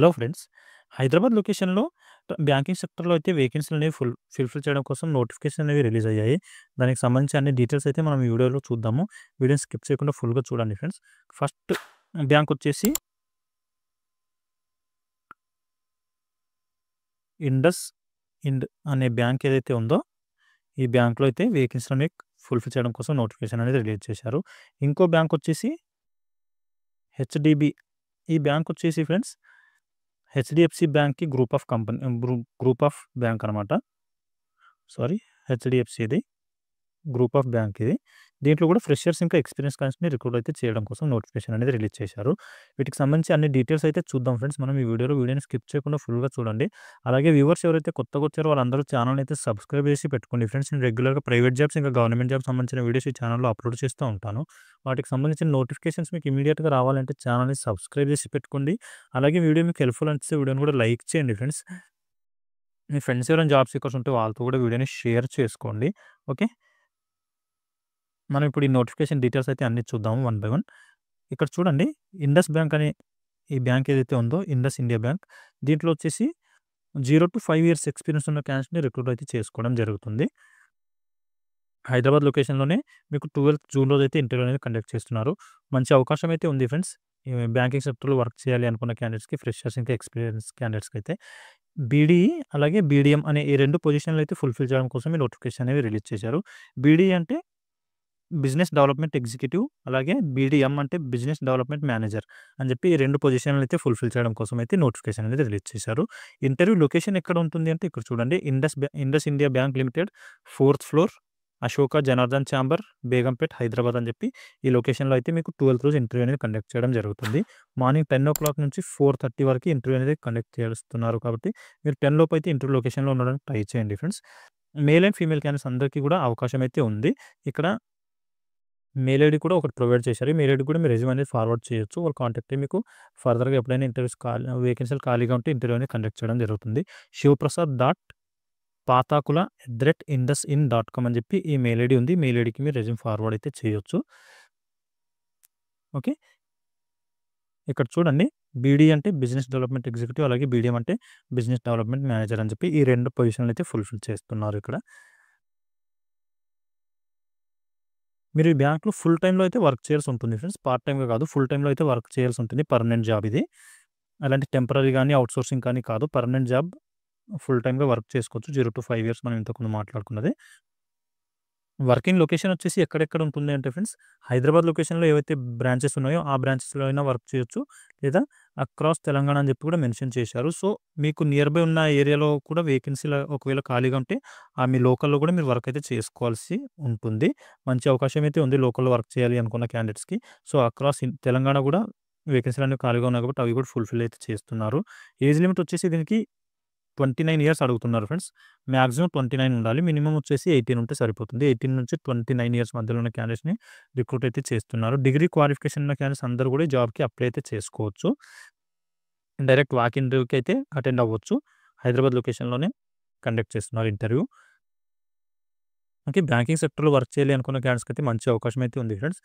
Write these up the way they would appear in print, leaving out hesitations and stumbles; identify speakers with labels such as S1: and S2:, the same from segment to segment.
S1: Hello friends. Hyderabad లొకేషన్‌లో banking సెక్టర్‌లో అయితే వేకెన్సీలనేవి ఫుల్‌ఫిల్ చేయడం కోసం నోటిఫికేషన్ అనేవి రిలీజ్ అయ్యాయి. దానికి సంబంధించి అన్ని డీటెయిల్స్ అయితే మనం ఈ వీడియోలో చూద్దాము. వీడియోని స్కిప్ చేయకుండా ఫుల్‌గా చూడండి ఫ్రెండ్స్. ఫస్ట్ బ్యాంక్ వచ్చేసి ఇండస్ ఇండ్ అనే బ్యాంక్ ఏదైతే ఉందో, ఈ బ్యాంక్‌లో అయితే వేకెన్సీలనేవి ఫుల్‌ఫిల్ చేయడం కోసం నోటిఫికేషన్ అనేది రిలీజ్ చేశారు. ఇంకో బ్యాంక్ వచ్చేసి హెచ్‌డిబి. ఈ బ్యాంక్ వచ్చేసి ఫ్రెండ్స్ హెచ్‌డిఎఫ్‌సి బ్యాంక్‌కి గ్రూప్ ఆఫ్ బ్యాంక్ అనమాట. సారీ, హెచ్‌డిఎఫ్‌సిది గ్రూప్ ఆఫ్ బ్యాంక్ ఇది. దీంట్లో కూడా ఫ్రెషర్స్ ఇంకా ఎక్స్‌పీరియన్స్ క్యాండిడేట్స్‌ని రిక్రూట్ అయితే చేయడం కోసం నోటిఫికేషన్ అనేది రిలీజ్ చేశారు. వీటికి సంబంధించి అన్ని డీటెయిల్స్ అయితే చూద్దాం ఫ్రెండ్స్. మనం ఈ వీడియోని స్కిప్ చేయకుండా ఫుల్‌గా చూడండి. అలాగే వ్యూవర్స్ ఎవరైతే కొత్తగా వచ్చారో వాళ్ళందరూ ఛానల్‌ని అయితే సబ్స్క్రైబ్ చేసి పెట్టుకోండి ఫ్రెండ్స్. నేను రెగ్యులర్‌గా ప్రైవేట్ జాబ్స్ ఇంకా గవర్నమెంట్ జాబ్స్ సంబంధించిన వీడియోస్ ఈ ఛానల్‌లో అప్లోడ్ చేస్తూ ఉంటాను. వాటికి సంబంధించిన నోటిఫికేషన్స్ మీకు ఇమ్మీడియేట్‌గా రావాలంటే ఛానల్‌ని సబ్స్క్రైబ్ చేసి పెట్టుకోండి. అలాగే వీడియో మీకు హెల్ప్‌ఫుల్ అనిపిస్తే వీడియోని కూడా లైక్ చేయండి ఫ్రెండ్స్. మీ ఫ్రెండ్స్ ఎవరైనా జాబ్ సీకర్స్ ఉంటే వాళ్ళతో కూడా వీడియోని షేర్ చేసుకోండి. ఓకే. మనం ఇప్పుడు ఈ నోటిఫికేషన్ డీటెయిల్స్ అయితే అన్నీ చూద్దాము వన్ బై వన్. ఇక్కడ చూడండి, ఇండస్ బ్యాంక్ అనే ఈ బ్యాంక్ ఏదైతే ఉందో, ఇండస్ ఇండియా బ్యాంక్, దీంట్లో వచ్చేసి 0-5 ఇయర్స్ ఎక్స్‌పీరియన్స్ ఉన్న క్యాండిడేట్స్‌ని రిక్రూట్ అయితే చేసుకోవడం జరుగుతుంది. హైదరాబాద్ లొకేషన్‌లోనే మీకు 12th జూన్ రోజైతే ఇంటర్వ్యూ అనేది కండక్ట్ చేస్తున్నారు. మంచి అవకాశం అయితే ఉంది ఫ్రెండ్స్. ఈ బ్యాంకింగ్ సెక్టర్‌లో వర్క్ చేయాలి అనుకున్న క్యాండిడేట్స్‌కి, ఫ్రెషర్స్ ఇంకా ఎక్స్‌పీరియన్స్ క్యాండిడేట్స్‌కి అయితే బీడీఈ అలాగే బీడీఎం అనే ఈ 2 పొజిషన్‌లు అయితే ఫుల్‌ఫిల్ చేయడం కోసం ఈ నోటిఫికేషన్ అనేది రిలీజ్ చేశారు. బీడీఈ అంటే బిజినెస్ డెవలప్‌మెంట్ ఎగ్జిక్యూటివ్, అలాగే బీడీఎం అంటే బిజినెస్ డెవలప్‌మెంట్ మేనేజర్ అని చెప్పి ఈ 2 పొజిషన్‌లు అయితే ఫుల్‌ఫిల్ చేయడం కోసం అయితే నోటిఫికేషన్ అనేది రిలీజ్ చేశారు. ఇంటర్వ్యూ లొకేషన్ ఎక్కడ ఉంటుంది అంటే ఇక్కడ చూడండి, Indus India bank limited 4th floor, Ashoka Janardhan chamber, Begumpet, Hyderabad అని చెప్పి ఈ లొకేషన్‌లో అయితే మీకు 12th రోజు ఇంటర్వ్యూ అనేది కండక్ట్ చేయడం జరుగుతుంది. మార్నింగ్ 10:00 నుంచి 4:30 వరకు ఇంటర్వ్యూ అనేది కండక్ట్ చేస్తున్నారు కాబట్టి మీరు 10 లోపు అయితే ఇంటర్వ్యూ లొకేషన్‌లో ఉండడానికి ట్రై చేయండి friends. Male and female candidates అందరికీ కూడా అవకాశం అయితే ఉంది. ఇక్కడ మెయిల్ ఐడీ కూడా ఒకటి ప్రొవైడ్ చేశారు. ఈ మెయిల్ ఐడీ కూడా మీ రెజ్యూమ్ అనేది ఫార్వర్డ్ చేయొచ్చు. వాళ్ళ కాంటాక్ట్ అయ్యి మీకు ఫర్దర్‌గా ఎప్పుడైనా ఇంటర్వ్యూస్ వేకెన్సీలు ఖాళీగా ఉంటే ఇంటర్వ్యూ అనేది కండక్ట్ చేయడం జరుగుతుంది. shivprasad.patakula@indusin.com అని చెప్పి ఈ మెయిల్ ఐడీ ఉంది. మెయిల్ ఐడీకి మీరు రెజ్యూమ్ ఫార్వర్డ్ అయితే చేయొచ్చు. ఓకే. ఇక్కడ చూడండి, బీడీ అంటే బిజినెస్ డెవలప్‌మెంట్ ఎగ్జిక్యూటివ్, అలాగే బీడీఎం అంటే బిజినెస్ డెవలప్‌మెంట్ మేనేజర్ అని చెప్పి ఈ 2 పొజిషన్‌లు అయితే ఫుల్‌ఫిల్ చేస్తున్నారు ఇక్కడ. మీరు ఈ బ్యాంక్‌లో ఫుల్ టైమ్‌లో అయితే వర్క్ చేయాల్సి ఉంటుంది ఫ్రెండ్స్. పార్ట్ టైమ్‌గా కాదు, ఫుల్ టైమ్‌లో అయితే వర్క్ చేయాల్సి ఉంటుంది. పర్మనెంట్ జాబ్ ఇది. అలాంటి టెంపరరీ గాని, ఔట్‌సోర్సింగ్ కానీ కాదు. పర్మనెంట్ జాబ్, ఫుల్ టైమ్‌గా వర్క్ చేసుకోవచ్చు. 0-5 ఇయర్స్ మనం ఇంతకుముందు మాట్లాడుకున్నదే. వర్కింగ్ లొకేషన్ వచ్చేసి ఎక్కడెక్కడ ఉంటుంది అంటే ఫ్రెండ్స్, హైదరాబాద్ లొకేషన్‌లో ఏవైతే బ్రాంచెస్ ఉన్నాయో ఆ బ్రాంచెస్‌లో అయినా వర్క్ చేయొచ్చు. లేదా అక్రాస్ తెలంగాణ అని చెప్పి కూడా మెన్షన్ చేశారు. సో, మీకు నియర్ బై ఉన్న ఏరియాలో కూడా వేకెన్సీలు ఒకవేళ ఖాళీగా ఉంటే మీ లోకల్‌లో కూడా మీరు వర్క్ అయితే చేసుకోవాల్సి ఉంటుంది. మంచి అవకాశం అయితే ఉంది లోకల్‌లో వర్క్ చేయాలి అనుకున్న క్యాండిడేట్స్‌కి. సో, అక్రాస్ తెలంగాణ కూడా వేకెన్సీలు అనేవి ఖాళీగా ఉన్నాయి కాబట్టి అవి కూడా ఫుల్‌ఫిల్ అయితే చేస్తున్నారు. ఏజ్ లిమిట్ వచ్చేసి దీనికి 29 ఇయర్స్ అడుగుతున్నారు ఫ్రెండ్స్. మాక్సిమం 29 ఉండాలి. మినిమమ్ వచ్చేసి 18 ఉంటే సరిపోతుంది. 18-29 ఇయర్స్ మధ్యలో ఉన్న క్యాండిడేట్స్‌ని రిక్రూట్ అయితే చేస్తున్నారు. డిగ్రీ క్వాలిఫికేషన్ ఉన్న క్యాండిడేట్స్ అందరూ కూడా ఈ జాబ్‌కి అప్లై అయితే చేసుకోవచ్చు. డైరెక్ట్ వాక్ ఇన్ ఇంటర్వ్యూకి అయితే అటెండ్ అవ్వచ్చు. హైదరాబాద్ లొకేషన్‌లోనే కండక్ట్ చేస్తున్నారు ఇంటర్వ్యూ. ఓకే. బ్యాంకింగ్ సెక్టర్‌లో వర్క్ చేయాలి అనుకున్న క్యాండిడేట్స్‌కి అయితే మంచి అవకాశం అయితే ఉంది ఫ్రెండ్స్.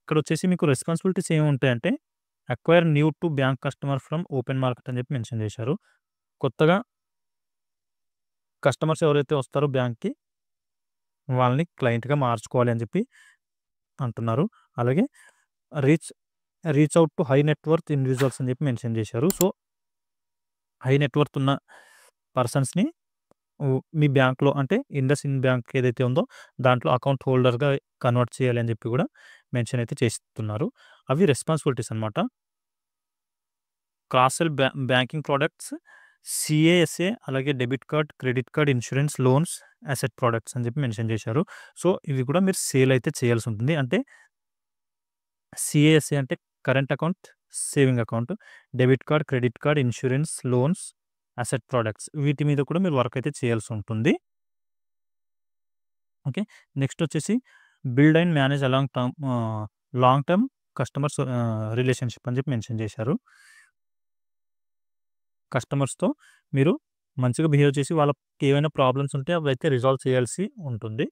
S1: ఇక్కడ వచ్చేసి మీకు రెస్పాన్సిబిలిటీస్ ఏముంటాయంటే, acquire new to bank customer from open market అని చెప్పి మెన్షన్ చేశారు. కొత్తగా కస్టమర్స్ ఎవరైతే వస్తారో బ్యాంక్‌కి, వాళ్ళని క్లయింట్‌గా మార్చుకోవాలి అని చెప్పి అంటున్నారు. అలాగే reach reach out to high net worth individuals అని చెప్పి మెన్షన్ చేశారు. సో, హై నెట్ వర్త్ ఉన్న పర్సన్స్‌ని మీ బ్యాంక్‌లో అంటే ఇండస్ఇండ్ బ్యాంక్ ఏదైతే ఉందో దాంట్లో అకౌంట్ హోల్డర్‌గా కన్వర్ట్ చేయాలి అని చెప్పి కూడా మెన్షన్ అయితే చేస్తున్నారు. అవి రెస్పాన్సిబిలిటీస్ అనమాట. క్రాస్ సెల్ బ్యాంకింగ్ ప్రొడక్ట్స్, సీఏఎస్ఏ, అలాగే debit card, credit card, insurance, loans, asset products అని చెప్పి మెన్షన్ చేశారు. సో, ఇవి కూడా మీరు సేల్ అయితే చేయాల్సి ఉంటుంది. అంటే సీఏఎస్ఏ అంటే current account, saving account, debit card, credit card, insurance, loans, asset products వీటి మీద కూడా మీరు వర్క్ అయితే చేయాల్సి ఉంటుంది. ఓకే. నెక్స్ట్ వచ్చేసి build and manage long term customers relationship అని చెప్పి మెన్షన్ చేశారు. కస్టమర్స్‌తో మీరు మంచిగా బిహేవ్ చేసి వాళ్ళకి ఏవైనా ప్రాబ్లమ్స్ ఉంటే అవైతే రిజాల్వ్ చేయాల్సి ఉంటుంది.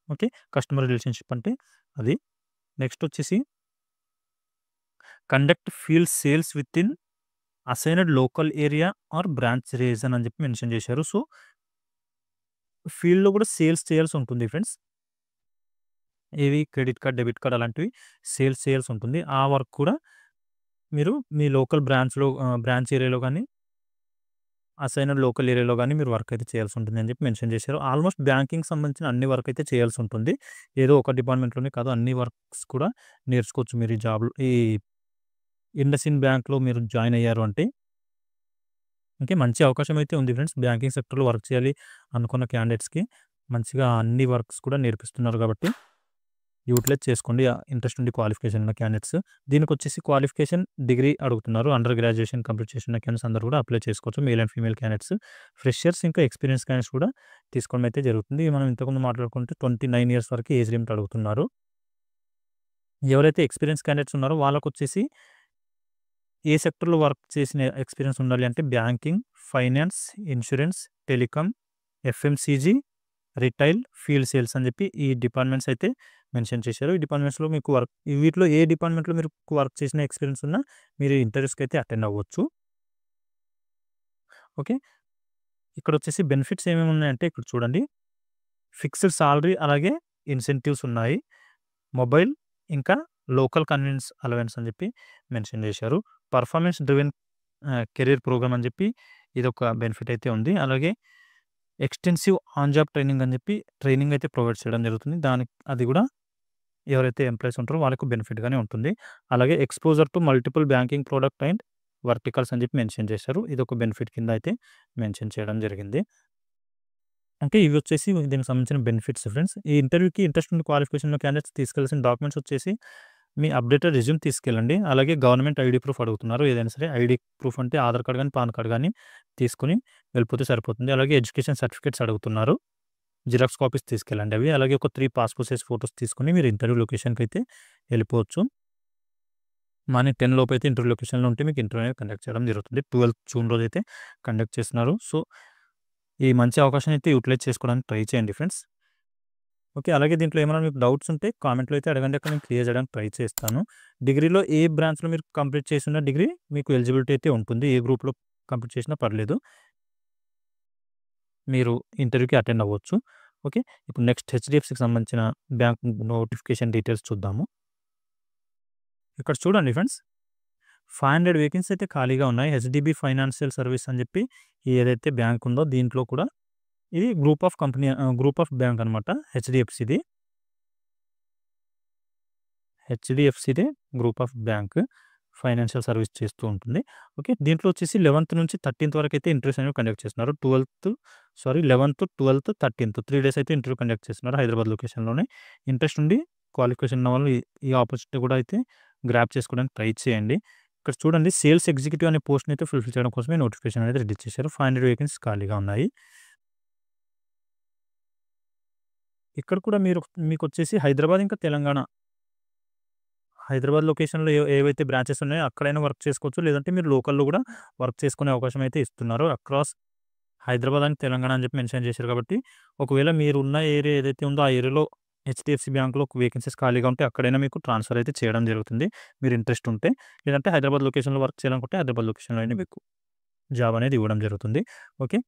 S1: ఓకే. కస్టమర్ రిలేషన్‌షిప్ అంటే అది. నెక్స్ట్ వచ్చేసి conduct field sales within assigned local area or branch region అని చెప్పి మెన్షన్ చేశారు. సో, ఫీల్డ్‌లో కూడా సేల్స్ చేయాల్సి ఉంటుంది ఫ్రెండ్స్. ఏవి క్రెడిట్ కార్డ్, డెబిట్ కార్డ్ అలాంటివి సేల్స్ చేయాల్సి ఉంటుంది. ఆ వర్క్ కూడా మీరు మీ లోకల్ బ్రాంచ్ ఏరియాలో గానీ, అసైన్డ్ లోకల్ ఏరియాలో గానీ మీరు వర్క్ అయితే చేయాల్సి ఉంటుంది అని చెప్పి మెన్షన్ చేశారు. ఆల్మోస్ట్ బ్యాంకింగ్‌కి సంబంధించిన అన్ని వర్క్ అయితే చేయాల్సి ఉంటుంది. ఏదో ఒక డిపార్ట్మెంట్‌లోనే కాదు, అన్ని వర్క్స్ కూడా నేర్చుకోవచ్చు మీరు ఈ జాబ్‌లో. ఈ ఇండస్ఇండ్ బ్యాంక్‌లో మీరు జాయిన్ అయ్యారు అంటే మంచి అవకాశం అయితే ఉంది ఫ్రెండ్స్. బ్యాంకింగ్ సెక్టర్‌లో వర్క్ చేయాలి అనుకున్న క్యాండిడేట్స్‌కి మంచిగా అన్ని వర్క్స్ కూడా నేర్పిస్తున్నారు కాబట్టి యూటిలైజ్ చేసుకోండి. ఇంట్రెస్ట్ ఉండి క్వాలిఫికేషన్ ఉన్న క్యాండిడేట్స్. దీనికొచ్చేసి క్వాలిఫికేషన్ డిగ్రీ అడుగుతున్నారు. అండర్ గ్రాడ్యుయేషన్ కంప్లీట్ చేసిన క్యాండిడేట్స్ అందరూ కూడా అప్లై చేసుకోవచ్చు. Male and female candidates. Freshers ఇంకా ఎక్స్‌పీరియన్స్ క్యాండిడేట్స్ కూడా తీసుకోవడం అయితే జరుగుతుంది. మనం ఇంతకుముందు మాట్లాడుకుంటే 29 ఇయర్స్ వరకు ఏజ్ లిమిట్ అడుగుతున్నారు. ఎవరైతే ఎక్స్‌పీరియన్స్ క్యాండిడేట్స్ ఉన్నారో వాళ్ళకొచ్చేసి ఏ సెక్టర్‌లో వర్క్ చేసిన ఎక్స్‌పీరియన్స్ ఉండాలి అంటే banking, finance, insurance, telecom, FMCG, retail, field sales అని చెప్పి ఈ డిపార్ట్మెంట్స్ అయితే మెన్షన్ చేశారు. ఈ డిపార్ట్మెంట్స్‌లో మీకు వీటిలో ఏ డిపార్ట్మెంట్‌లో మీరు వర్క్ చేసిన ఎక్స్‌పీరియన్స్ ఉన్నా మీరు ఇంటర్వ్యూస్‌కి అయితే అటెండ్ అవ్వచ్చు. ఓకే. ఇక్కడొచ్చేసి బెనిఫిట్స్ ఏమేమి ఉన్నాయంటే ఇక్కడ చూడండి. ఫిక్స్డ్ సాలరీ అలాగే ఇన్సెంటివ్స్ ఉన్నాయి. మొబైల్ ఇంకా లోకల్ కన్వీనియన్స్ అలవెన్స్ అని చెప్పి మెన్షన్ చేశారు. పర్ఫార్మెన్స్ డ్రివెన్ కెరీర్ ప్రోగ్రామ్ అని చెప్పి ఇదొక బెనిఫిట్ అయితే ఉంది. అలాగే ఎక్స్‌టెన్సివ్ ఆన్ జాబ్ ట్రైనింగ్ అని చెప్పి ట్రైనింగ్ అయితే ప్రొవైడ్ చేయడం జరుగుతుంది. అది కూడా ఎవరైతే ఎంప్లాయీస్ ఉంటారో వాళ్ళకు బెనిఫిట్‌గానే ఉంటుంది. అలాగే exposure to multiple banking product and verticals అని చెప్పి మెన్షన్ చేశారు. ఇదొక బెనిఫిట్ కింద అయితే మెన్షన్ చేయడం జరిగింది. అంటే ఇవి వచ్చేసి దీనికి సంబంధించిన బెనిఫిట్స్ ఫ్రెండ్స్. ఈ ఇంటర్వ్యూకి ఇంట్రెస్ట్ ఉన్న క్వాలిఫికేషన్ ఉన్న క్యాండిడేట్స్ తీసుకెళ్లాల్సిన డాక్యుమెంట్స్ వచ్చేసి మీ అప్డేటెడ్ రెజ్యూమ్ తీసుకెళ్ళండి. అలాగే గవర్నమెంట్ ఐడీ ప్రూఫ్ అడుగుతున్నారు. ఏదైనా సరే ఐడీ ప్రూఫ్ అంటే ఆధార్ కార్డ్ గానీ, పాన్ కార్డ్ గానీ తీసుకొని వెళ్ళిపోతే సరిపోతుంది. అలాగే ఎడ్యుకేషన్ సర్టిఫికేట్స్ అడుగుతున్నారు. జిరాక్స్ కాపీస్ తీసుకెళ్ళండి అవి. అలాగే ఒక 3 పాస్‌పోర్ట్ సైజ్ ఫోటోస్ తీసుకొని మీరు ఇంటర్వ్యూ లొకేషన్‌కైతే వెళ్ళిపోవచ్చు. మార్నింగ్ 10 లోపైతే ఇంటర్వ్యూ లొకేషన్‌లో ఉంటే మీకు ఇంటర్వ్యూ అనేది కండక్ట్ చేయడం జరుగుతుంది. 12th జూన్ రోజైతే కండక్ట్ చేస్తున్నారు. సో, ఈ మంచి అవకాశాన్ని అయితే యూటిలైజ్ చేసుకోవడానికి ట్రై చేయండి ఫ్రెండ్స్. ఓకే. అలాగే దీంట్లో ఏమైనా మీకు డౌట్స్ ఉంటే కామెంట్‌లో అయితే అడగండి. అక్కడ నేను క్లియర్ చేయడానికి ట్రై చేస్తాను. డిగ్రీలో ఏ బ్రాంచ్‌లో మీరు కంప్లీట్ చేసున్న డిగ్రీ మీకు ఎలిజిబిలిటీ అయితే ఉంటుంది. ఏ గ్రూప్‌లో కంప్లీట్ చేసినా పర్లేదు. మీరు ఇంటర్వ్యూకి అటెండ్ అవ్వచ్చు. ఓకే. ఇప్పుడు నెక్స్ట్ హెచ్‌డీఎఫ్‌సీకి సంబంధించిన బ్యాంక్ నోటిఫికేషన్ డీటెయిల్స్ చూద్దాము. ఇక్కడ చూడండి ఫ్రెండ్స్. 500 వేకెన్సీ అయితే ఖాళీగా ఉన్నాయి. హెచ్‌డీబీ ఫైనాన్షియల్ సర్వీస్ అని చెప్పి ఏదైతే బ్యాంక్ ఉందో దీంట్లో కూడా ఇది గ్రూప్ ఆఫ్ బ్యాంక్ అనమాట. హెచ్‌డీఎఫ్‌సీది. హెచ్‌డీఎఫ్‌సీదే group of bank financial service చేస్తూ ఉంటుంది. ఓకే. దీంట్లో వచ్చేసి 11th నుంచి 13th వరకైతే ఇంటర్వ్యూస్ అనేవి కండక్ట్ చేస్తున్నారు. 11th, 12th, 13th 3 డేస్ అయితే ఇంటర్వ్యూ కండక్ట్ చేస్తున్నారు హైదరాబాద్ లొకేషన్‌లోనే. ఇంట్రెస్ట్ ఉండి క్వాలిఫికేషన్ ఉన్న వాళ్ళు ఈ ఆపర్చునిటీ కూడా అయితే గ్రాబ్ చేసుకోవడానికి ట్రై చేయండి. ఇక్కడ చూడండి సేల్స్ ఎగ్జిక్యూటివ్ అనే పోస్ట్‌ని అయితే ఫుల్‌ఫిల్ చేయడం కోసమే నోటిఫికేషన్ అనేది రిలీజ్ చేశారు. 500 వేకెన్సీస్ ఖాళీగా ఉన్నాయి. ఇక్కడ కూడా మీకొచ్చేసి హైదరాబాద్ ఇంకా తెలంగాణ హైదరాబాద్ లొకేషన్‌లో ఏవైతే బ్రాంచెస్ ఉన్నాయో అక్కడైనా వర్క్ చేసుకోవచ్చు. లేదంటే మీరు లోకల్‌లో కూడా వర్క్ చేసుకునే అవకాశం అయితే ఇస్తున్నారు. అక్రాస్ హైదరాబాద్ అండ్ తెలంగాణ అని చెప్పి మెన్షన్ చేశారు కాబట్టి, ఒకవేళ మీరున్న ఏరియా ఏదైతే ఉందో ఆ ఏరియాలో హెచ్‌డీఎఫ్‌సీ బ్యాంక్‌లో వేకెన్సీస్ ఖాళీగా ఉంటే అక్కడైనా మీకు ట్రాన్స్‌ఫర్ అయితే చేయడం జరుగుతుంది. మీరు ఇంట్రెస్ట్ ఉంటే. లేదంటే హైదరాబాద్ లొకేషన్‌లో వర్క్ చేయాలనుకుంటే హైదరాబాద్ లొకేషన్‌లో అయినా మీకు జాబ్ అనేది ఇవ్వడం జరుగుతుంది. ఓకే.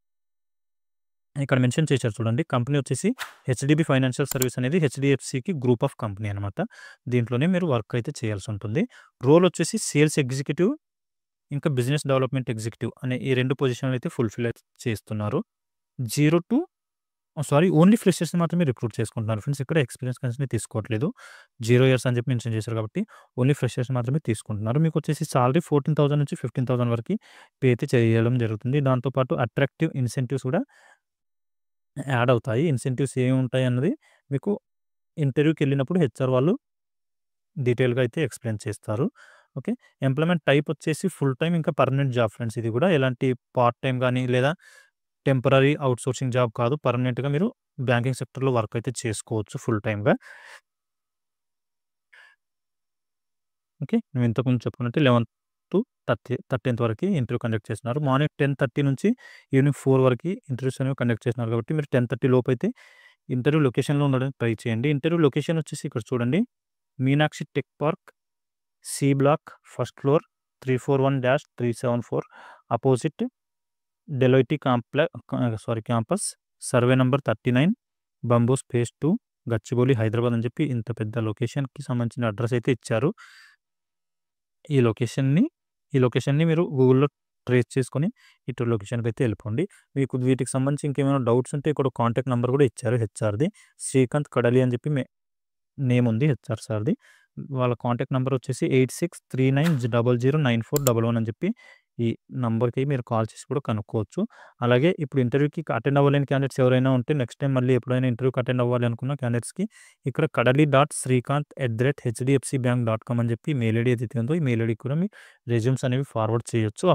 S1: ఇక్కడ మెన్షన్ చేశారు చూడండి. కంపెనీ వచ్చేసి హెచ్‌డీబీ ఫైనాన్షియల్ సర్వీస్ అనేది హెచ్‌డీఎఫ్‌సీకి గ్రూప్ ఆఫ్ కంపెనీ అనమాట. దీంట్లోనే మీరు వర్క్ అయితే చేయాల్సి ఉంటుంది. రోల్ వచ్చేసి సేల్స్ ఎగ్జిక్యూటివ్ ఇంకా బిజినెస్ డెవలప్‌మెంట్ ఎగ్జిక్యూటివ్ అనే ఈ 2 పొజిషన్‌లు అయితే ఫుల్‌ఫిల్ అయితే చేస్తున్నారు. 0 టు ఓన్లీ ఫ్రెషర్స్‌ని మాత్రమే రిక్రూట్ చేసుకుంటున్నారు ఫ్రెండ్స్. ఇక్కడ ఎక్స్‌పీరియన్స్ క్యాండిడేట్స్‌ని తీసుకోవట్లేదు. 0 ఇయర్స్ అని చెప్పి మెన్షన్ చేశారు కాబట్టి ఓన్లీ ఫ్రెషర్స్ మాత్రమే తీసుకుంటున్నారు. మీకొచ్చేసి సాలరీ 14,000 నుంచి 15,000 వరకి పే అయితే చేయడం జరుగుతుంది. దాంతో పాటు అట్రాక్టివ్ ఇన్సెంటివ్స్ కూడా యాడ్ అవుతాయి. ఇన్సెంటివ్స్ ఏముంటాయి అన్నది మీకు ఇంటర్వ్యూకెళ్ళినప్పుడు హెచ్ఆర్ వాళ్ళు డీటెయిల్‌గా అయితే ఎక్స్‌ప్లెయిన్ చేస్తారు. ఓకే. ఎంప్లాయ్‌మెంట్ టైప్ వచ్చేసి ఫుల్ టైమ్ ఇంకా పర్మనెంట్ జాబ్ ఫ్రెండ్స్ ఇది కూడా. ఎలాంటి పార్ట్ టైమ్ గానీ లేదా టెంపరరీ ఔట్‌సోర్సింగ్ జాబ్ కాదు. పర్మనెంట్‌గా మీరు బ్యాంకింగ్ సెక్టర్‌లో వర్క్ అయితే చేసుకోవచ్చు ఫుల్ టైమ్‌గా. ఓకే. మేము ఇంతకుముందు చెప్పుకున్నట్టు 13th వరకి ఇంటర్వ్యూ కండక్ట్ చేస్తున్నారు. మార్నింగ్ 10:30 నుంచి ఈవినింగ్ 4 వరకి ఇంటర్వ్యూస్ అనేవి కండక్ట్ చేస్తున్నారు కాబట్టి మీరు 10:30 లోపైతే ఇంటర్వ్యూ లొకేషన్‌లో ఉండడానికి ట్రై చేయండి. ఇంటర్వ్యూ లొకేషన్ వచ్చేసి ఇక్కడ చూడండి. Meenakshi tech park, C block, first floor, 341-374 opposite Deloitte campus, survey number 39, బంబూస్ ఫేజ్ 2, గచ్చిబౌలి, హైదరాబాద్ అని చెప్పి ఇంత పెద్ద లొకేషన్కి సంబంధించిన అడ్రస్ అయితే ఇచ్చారు. ఈ లొకేషన్ని మీరు గూగుల్లో ట్రేస్ చేసుకొని ఇటు లొకేషన్కి అయితే వెళ్ళిపోండి. మీకు వీటికి సంబంధించి ఇంకేమైనా డౌట్స్ ఉంటే ఇక్కడ కాంటాక్ట్ నెంబర్ కూడా ఇచ్చారు హెచ్ఆర్ది, శ్రీకాంత్ కడలి అని చెప్పి నేమ్ ఉంది హెచ్ఆర్ సార్ది. వాళ్ళ కాంటాక్ట్ నెంబర్ వచ్చేసి 8639009411 అని చెప్పి ఈ నంబర్కి మీరు కాల్ చేసి కూడా కనుక్కోవచ్చు. అలాగే ఇప్పుడు ఇంటర్వ్యూకి అటెండ్ అవ్వలేని క్యాండిడేట్స్ ఎవరైనా ఉంటే నెక్స్ట్ టైం మళ్ళీ ఎప్పుడైనా ఇంటర్వ్యూకి అటెండ్ అవ్వాలి అనుకున్న క్యాండిడేట్స్కి ఇక్కడ kadali.srikanth@hdfcbank.com అని చెప్పి మెయిల్ ఐడి ఏదైతే ఉందో ఈ మెయిల్ ఐడికి కూడా మీ రెజ్యూమ్స్ అనేవి ఫార్వర్డ్ చేయొచ్చు.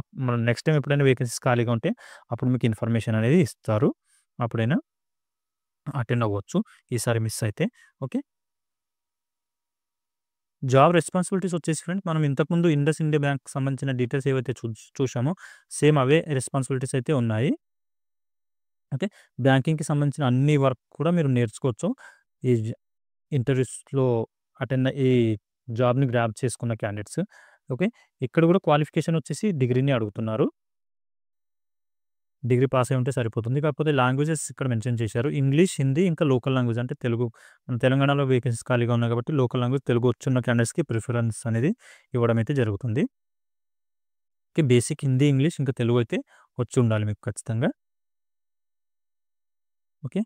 S1: నెక్స్ట్ టైం ఎప్పుడైనా వేకెన్సీస్ ఖాళీగా ఉంటే అప్పుడు మీకు ఇన్ఫర్మేషన్ అనేది ఇస్తారు, అప్పుడైనా అటెండ్ అవ్వచ్చు ఈసారి మిస్ అయితే. ఓకే, జాబ్ రెస్పాన్సిబిలిటీస్ వచ్చేసి ఫ్రెండ్స్ మనం ఇంతకుముందు ఇండస్ ఇండియా బ్యాంక్ సంబంధించిన డీటెయిల్స్ ఏవైతే చూసామో సేమ్ అవే రెస్పాన్సిబిలిటీస్ అయితే ఉన్నాయి. ఓకే, బ్యాంకింగ్కి సంబంధించిన అన్ని వర్క్ కూడా మీరు నేర్చుకోవచ్చు ఈ ఇంటర్వ్యూస్లో ఈ జాబ్ని గ్రాబ్ చేసుకున్న క్యాండిడేట్స్. ఓకే, ఇక్కడ కూడా క్వాలిఫికేషన్ వచ్చేసి డిగ్రీని అడుగుతున్నారు, డిగ్రీ పాస్ అయి ఉంటే సరిపోతుంది. కాకపోతే లాంగ్వేజెస్ ఇక్కడ మెన్షన్ చేశారు, ఇంగ్లీష్, హిందీ, ఇంకా లోకల్ లాంగ్వేజ్ అంటే తెలుగు. మన తెలంగాణలో వేకెన్సీస్ ఖాళీగా ఉన్నాయి కాబట్టి లోకల్ లాంగ్వేజ్ తెలుగు వచ్చున్న క్యాండిడేట్స్కి ప్రిఫరెన్స్ అనేది ఇవ్వడం అయితే జరుగుతుంది. ఓకే, బేసిక్ హిందీ, ఇంగ్లీష్, ఇంకా తెలుగు అయితే వచ్చి ఉండాలి మీకు ఖచ్చితంగా. Okay,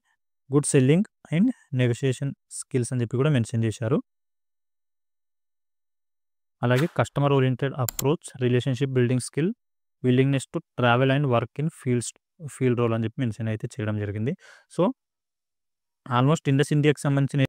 S1: good selling and negotiation skills అని చెప్పి కూడా మెన్షన్ చేశారు. అలాగే customer oriented approach, relationship building skill, willingness to travel and work in field role అని చెప్పి మెన్షన్ అయితే చేయడం జరిగింది. సో ఆల్మోస్ట్ ఇండస్ ఇండియాకి సంబంధించిన